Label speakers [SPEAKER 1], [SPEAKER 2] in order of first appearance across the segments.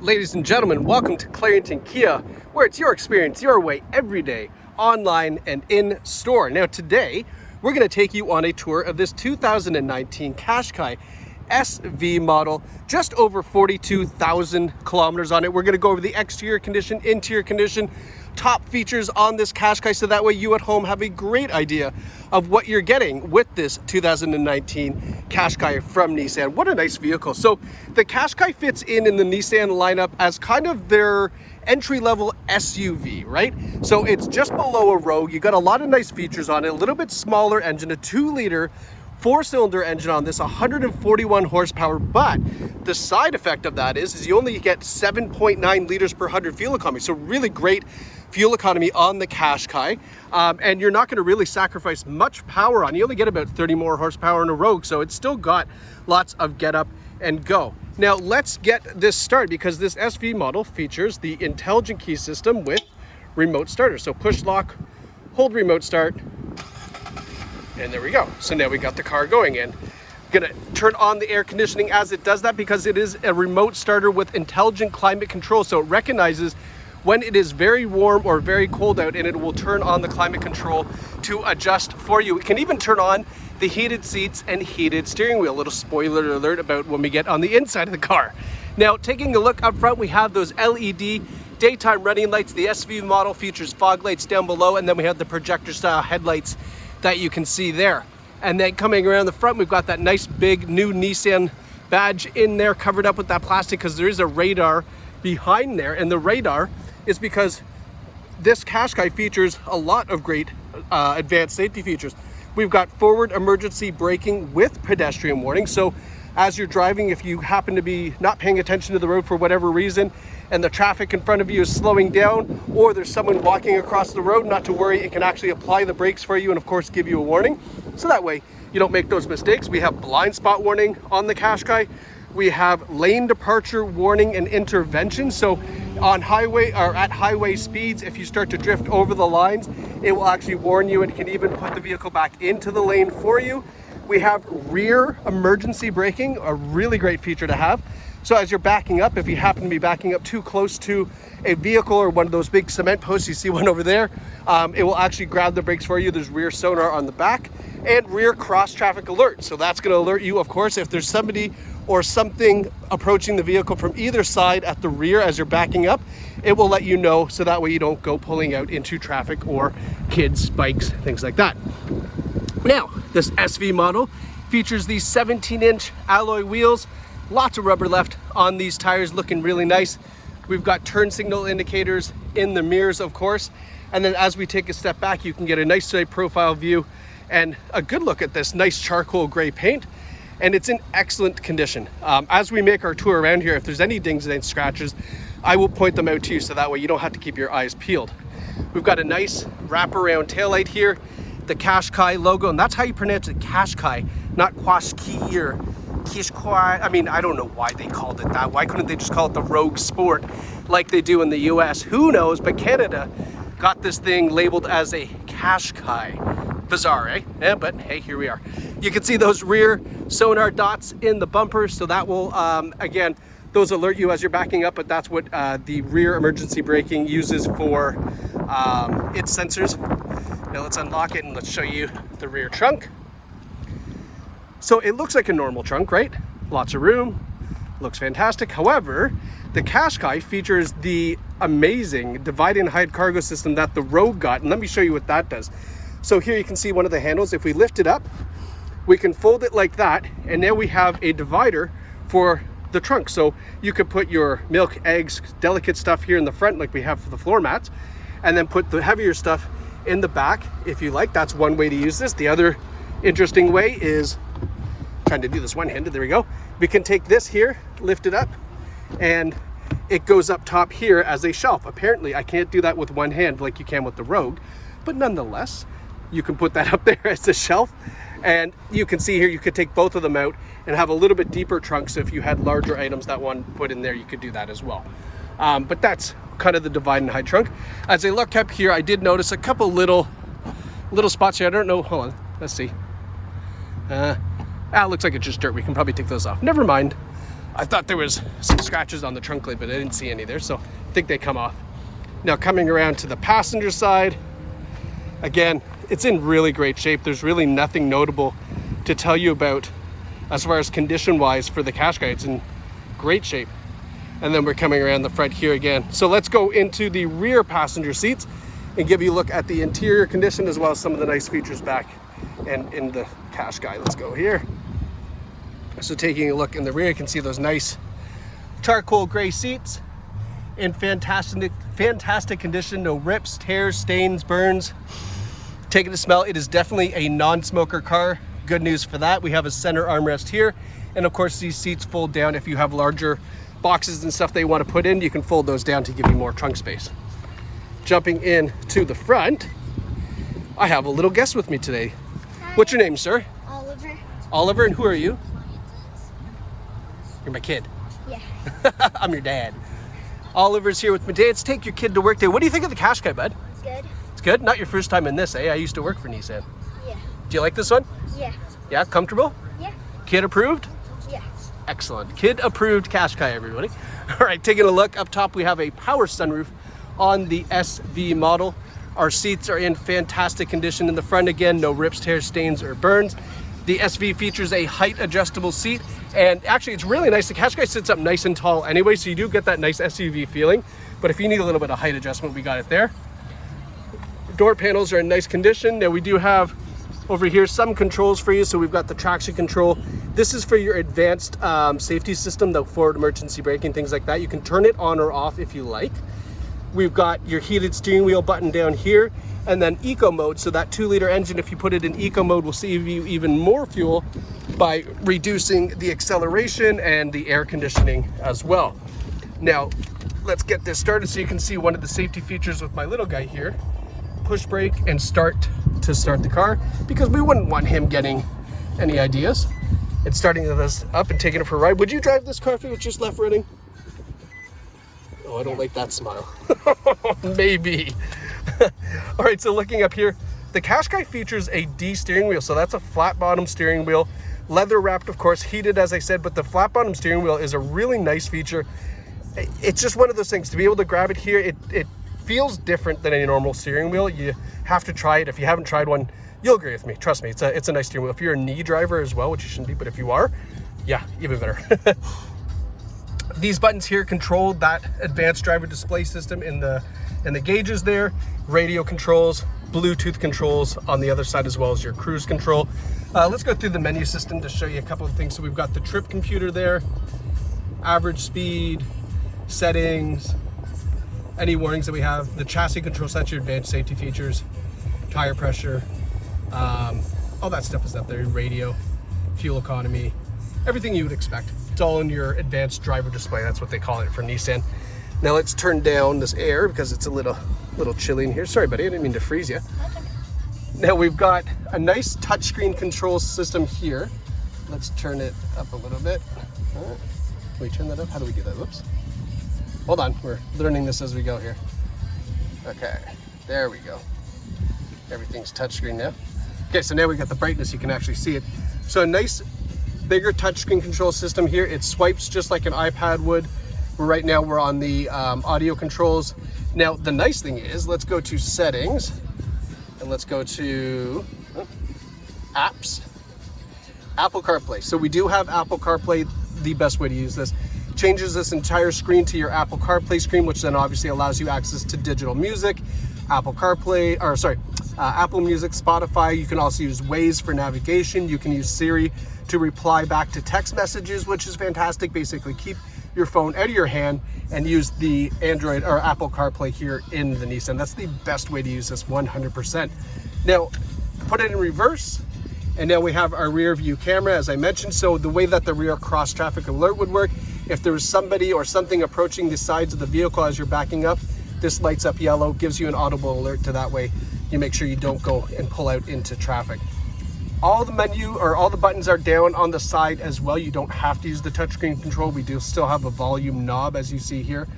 [SPEAKER 1] Ladies and gentlemen, welcome to Clarington Kia, where it's your experience, your way, every day, online and in store. Now today, we're going to take you on a tour of this 2019 Qashqai SV model, just over 42,000 kilometers on it. We're going to go over the exterior condition, interior condition, top features on this Qashqai, so that way you at home have a great idea of what you're getting with this 2019 Qashqai from Nissan. What a nice vehicle. So the Qashqai fits in the Nissan lineup as kind of their entry-level SUV, right? So it's just below a Rogue. You got a lot of nice features on it, a little bit smaller engine, a 2-liter four-cylinder engine on this, 141 horsepower, but the side effect of that is you only get 7.9 liters per 100 fuel economy. So really great fuel economy on the Qashqai, and you're not going to really sacrifice much power on. You only get about 30 more horsepower in a Rogue, so it's still got lots of get up and go. Now let's get this started, because this SV model features the intelligent key system with remote starter. So push lock, hold remote start, and there we go. So now we got the car going in. Gonna turn on the air conditioning as it does that, because it is a remote starter with intelligent climate control. So it recognizes when it is very warm or very cold out, and it will turn on the climate control to adjust for you. It can even turn on the heated seats and heated steering wheel. A little spoiler alert about when we get on the inside of the car. Now, taking a look up front, we have those LED daytime running lights. The SV model features fog lights down below, and then we have the projector style headlights that you can see there. And then coming around the front, we've got that nice big new Nissan badge in there, covered up with that plastic, because there is a radar behind there. And the radar is because this Qashqai features a lot of great advanced safety features. We've got forward emergency braking with pedestrian warning. So as you're driving, if you happen to be not paying attention to the road for whatever reason, and the traffic in front of you is slowing down, or there's someone walking across the road, not to worry, it can actually apply the brakes for you and of course give you a warning. So that way you don't make those mistakes. We have blind spot warning on the Qashqai. We have lane departure warning and intervention. So on highway or at highway speeds, if you start to drift over the lines, it will actually warn you, and it can even put the vehicle back into the lane for you. We have rear emergency braking, a really great feature to have. So as you're backing up, if you happen to be backing up too close to a vehicle or one of those big cement posts, you see one over there, it will actually grab the brakes for you. There's rear sonar on the back, and rear cross traffic alert. So that's going to alert you, of course, if there's somebody or something approaching the vehicle from either side at the rear as you're backing up. It will let you know, so that way you don't go pulling out into traffic or kids, bikes, things like that. Now, this SV model features these 17-inch alloy wheels. Lots of rubber left on these tires, looking really nice. We've got turn signal indicators in the mirrors, of course. And then as we take a step back, you can get a nice profile view and a good look at this nice charcoal gray paint. And it's in excellent condition. As we make our tour around here, if there's any dings and scratches, I will point them out to you, so that way you don't have to keep your eyes peeled. We've got a nice wraparound taillight here, the Qashqai logo, and that's how you pronounce it, Qashqai, not Qashqai or Qashqai. I mean, I don't know why they called it that. Why couldn't they just call it the Rogue Sport like they do in the US? Who knows? But Canada got this thing labeled as a Qashqai. Bizarre, eh? Yeah, but hey, here we are. You can see those rear sonar dots in the bumper, so that will, again, those alert you as you're backing up, but that's what the rear emergency braking uses for its sensors. Now let's unlock it and let's show you the rear trunk. So it looks like a normal trunk, right? Lots of room, looks fantastic. However, the Qashqai features the amazing divide and hide cargo system that the Rogue got, and let me show you what that does. So here you can see one of the handles. If we lift it up, we can fold it like that, and now we have a divider for the trunk. So you could put your milk, eggs, delicate stuff here in the front like we have for the floor mats, and then put the heavier stuff in the back if you like. That's one way to use this. The other interesting way is, trying to do this one-handed, there we go. We can take this here, lift it up, and it goes up top here as a shelf. Apparently I can't do that with one hand like you can with the Rogue, but nonetheless, you can put that up there as a shelf. And you can see here, you could take both of them out and have a little bit deeper trunk. So if you had larger items that one put in there, you could do that as well. But that's kind of the divide and hide trunk. As I look up here, I did notice a couple little spots here. I don't know, hold on, let's see. Looks like it's just dirt. We can probably take those off. Never mind. I thought there was some scratches on the trunk lid, but I didn't see any there, so I think they come off. Now coming around to the passenger side, again, it's in really great shape. There's really nothing notable to tell you about as far as condition wise for the Qashqai. It's in great shape. And then we're coming around the front here again. So let's go into the rear passenger seats and give you a look at the interior condition as well as some of the nice features back and in the Qashqai. Let's go here. So taking a look in the rear, you can see those nice charcoal gray seats in fantastic condition. No rips, tears, stains, burns. Taking a smell, it is definitely a non-smoker car. Good news for that. We have a center armrest here. And of course, these seats fold down. If you have larger boxes and stuff they want to put in, you can fold those down to give you more trunk space. Jumping in to the front, I have a little guest with me today.
[SPEAKER 2] Hi.
[SPEAKER 1] What's your name, sir?
[SPEAKER 2] Oliver.
[SPEAKER 1] Oliver, and who are you? You're my kid.
[SPEAKER 2] Yeah.
[SPEAKER 1] I'm your dad. Oliver's here with me today. Let's take your kid to work today. What do you think of the Qashqai, bud?
[SPEAKER 2] It's good.
[SPEAKER 1] It's good? Not your first time in this, eh? I used to work for Nissan.
[SPEAKER 2] Yeah.
[SPEAKER 1] Do you like this one?
[SPEAKER 2] Yeah.
[SPEAKER 1] Yeah, comfortable?
[SPEAKER 2] Yeah.
[SPEAKER 1] Kid approved?
[SPEAKER 2] Yeah.
[SPEAKER 1] Excellent. Kid approved Qashqai, everybody. All right, taking a look up top, we have a power sunroof on the SV model. Our seats are in fantastic condition in the front. Again, no rips, tears, stains, or burns. The SV features a height adjustable seat, and actually it's really nice. The Qashqai sits up nice and tall anyway, so you do get that nice SUV feeling. But if you need a little bit of height adjustment, we got it there. Door panels are in nice condition. Now we do have over here some controls for you. So we've got the traction control. This is for your advanced safety system, the forward emergency braking, things like that. You can turn it on or off if you like. We've got your heated steering wheel button down here, and then eco mode. So that 2-liter engine, if you put it in eco mode, will save you even more fuel by reducing the acceleration and the air conditioning as well. Now, let's get this started so you can see one of the safety features with my little guy here. Push brake and start to start the car, because we wouldn't want him getting any ideas. It's starting this up and taking it for a ride. Would you drive this car if it was just left running? Oh, I don't like that smile. Maybe. All right, so looking up here, the Qashqai features a D steering wheel. So that's a flat bottom steering wheel, leather wrapped, of course, heated, as I said, but the flat bottom steering wheel is a really nice feature. It's just one of those things to be able to grab it here. It feels different than a normal steering wheel. You have to try it. If you haven't tried one, you'll agree with me. Trust me, it's a nice steering wheel. If you're a knee driver as well, which you shouldn't be, but if you are, yeah, even better. These buttons here control that advanced driver display system in the gauges there, radio controls, Bluetooth controls on the other side, as well as your cruise control. Let's go through the menu system to show you a couple of things. So we've got the trip computer there, average speed, settings, any warnings that we have, the chassis control, that's your advanced safety features, tire pressure, all that stuff is up there, radio, fuel economy, everything you would expect. It's all in your advanced driver display. That's what they call it for Nissan. Now let's turn down this air because it's a little chilly in here. Sorry, buddy, I didn't mean to freeze you. Now we've got a nice touchscreen control system here. Let's turn it up a little bit. Can we turn that up? How do we do that? Whoops. Hold on, we're learning this as we go here. Okay, there we go. Everything's touchscreen now. Okay, so now we got the brightness, you can actually see it. So a nice bigger touchscreen control system here. It swipes just like an iPad would. Right now we're on the audio controls. Now the nice thing is, let's go to settings and let's go to apps, Apple CarPlay. So we do have Apple CarPlay. The best way to use this, changes this entire screen to your Apple CarPlay screen, which then obviously allows you access to digital music, Apple CarPlay, or sorry, Apple Music, Spotify. You can also use Waze for navigation. You can use Siri to reply back to text messages, which is fantastic. Basically, keep your phone out of your hand and use the Android or Apple CarPlay here in the Nissan. That's the best way to use this, 100%. Now, put it in reverse, and now we have our rear view camera, as I mentioned. So the way that the rear cross traffic alert would work, if there was somebody or something approaching the sides of the vehicle as you're backing up, this lights up yellow, gives you an audible alert to that way you make sure you don't go and pull out into traffic. All the menu or all the buttons are down on the side as well. You don't have to use the touchscreen control. We do still have a volume knob, as you see here.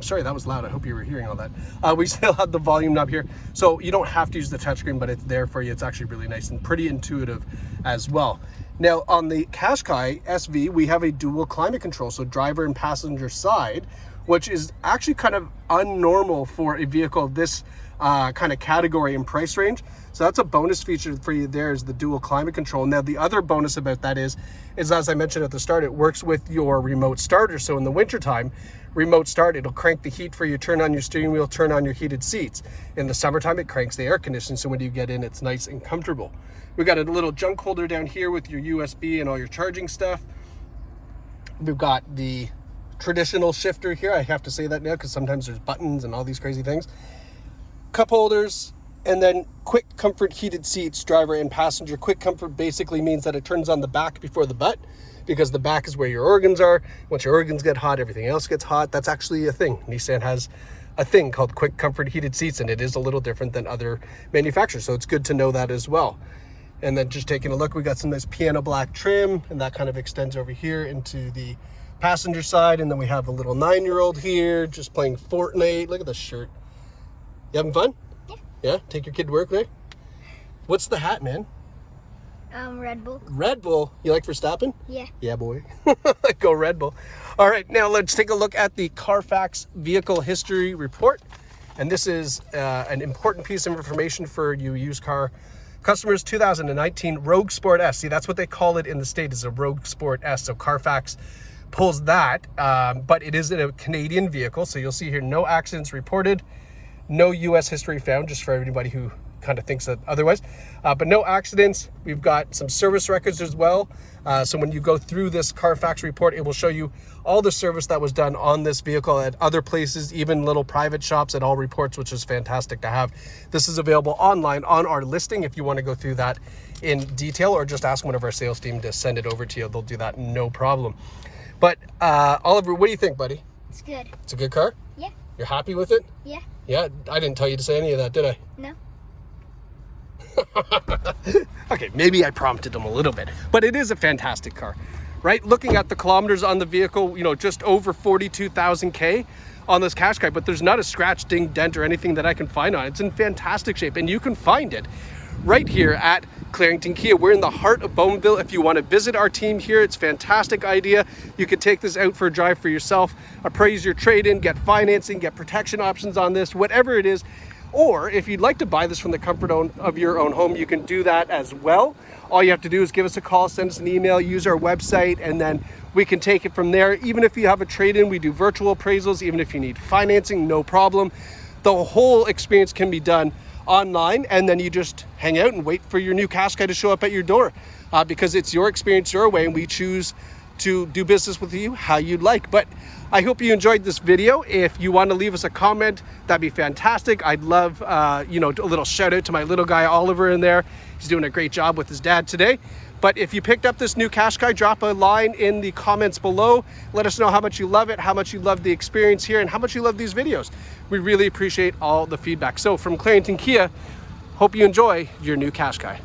[SPEAKER 1] Sorry, that was loud. I hope you were hearing all that. We still have the volume knob here. So you don't have to use the touchscreen, but it's there for you. It's actually really nice and pretty intuitive as well. Now on the Qashqai SV, we have a dual climate control, so driver and passenger side, which is actually kind of unnormal for a vehicle of this kind of category and price range. So that's a bonus feature for you there, is the dual climate control. Now the other bonus about that is as I mentioned at the start, it works with your remote starter. So in the wintertime, remote start, it'll crank the heat for you, turn on your steering wheel, turn on your heated seats. In the summertime, it cranks the air conditioning, so when you get in, it's nice and comfortable. We've got a little junk holder down here with your USB and all your charging stuff. We've got the traditional shifter here. I have to say that now because sometimes there's buttons and all these crazy things. Cup holders, and then quick comfort heated seats, driver and passenger. Quick comfort basically means that it turns on the back before the butt, because the back is where your organs are. Once your organs get hot, everything else gets hot. That's actually a thing. Nissan has a thing called quick comfort heated seats, and it is a little different than other manufacturers, so it's good to know that as well. And then just taking a look, we got some nice piano black trim, and that kind of extends over here into the passenger side. And then we have a little 9-year-old here just playing Fortnite. Look at this shirt. You having fun? Yeah. Yeah? Take your kid to work there? What's the hat, man?
[SPEAKER 2] Red Bull.
[SPEAKER 1] Red Bull? You like Verstappen?
[SPEAKER 2] Yeah.
[SPEAKER 1] Yeah, boy. Go Red Bull. All right, now let's take a look at the CarFax vehicle history report. And this is an important piece of information for you used car customers. 2019 Rogue Sport S. See, that's what they call it in the States, is a Rogue Sport S. So CarFax pulls that, but it is in a Canadian vehicle. So you'll see here, no accidents reported, no US history found, just for everybody who kind of thinks that otherwise, but no accidents. We've got some service records as well. So when you go through this CarFax report, it will show you all the service that was done on this vehicle at other places, even little private shops, at all reports, which is fantastic to have. This is available online on our listing if you want to go through that in detail, or just ask one of our sales team to send it over to you. They'll do that, no problem. But Oliver, what do you think, buddy?
[SPEAKER 2] It's good.
[SPEAKER 1] It's a good car?
[SPEAKER 2] Yeah.
[SPEAKER 1] You're happy with it?
[SPEAKER 2] Yeah.
[SPEAKER 1] Yeah, I didn't tell you to say any of that, did I?
[SPEAKER 2] No.
[SPEAKER 1] Okay, maybe I prompted them a little bit, but it is a fantastic car, right? Looking at the kilometers on the vehicle, you know, just over 42,000 K on this Qashqai, but there's not a scratch, ding, dent, or anything that I can find on it. It's in fantastic shape, and you can find it right here at Clarington Kia. We're in the heart of Bowmanville. If you want to visit our team here, it's a fantastic idea. You could take this out for a drive for yourself, appraise your trade-in, get financing, get protection options on this, whatever it is. Or if you'd like to buy this from the comfort of your own home, you can do that as well. All you have to do is give us a call, send us an email, use our website, and then we can take it from there. Even if you have a trade-in, we do virtual appraisals. Even if you need financing, no problem. The whole experience can be done online, and then you just hang out and wait for your new Qashqai to show up at your door, because it's your experience, your way, and we choose to do business with you how you'd like. But I hope you enjoyed this video. If you want to leave us a comment, that'd be fantastic. I'd love, you know, a little shout out to my little guy Oliver in there. He's doing a great job with his dad today. But if you picked up this new Qashqai, drop a line in the comments below. Let us know how much you love it, how much you love the experience here, and how much you love these videos. We really appreciate all the feedback. So from Clarington Kia, hope you enjoy your new Qashqai.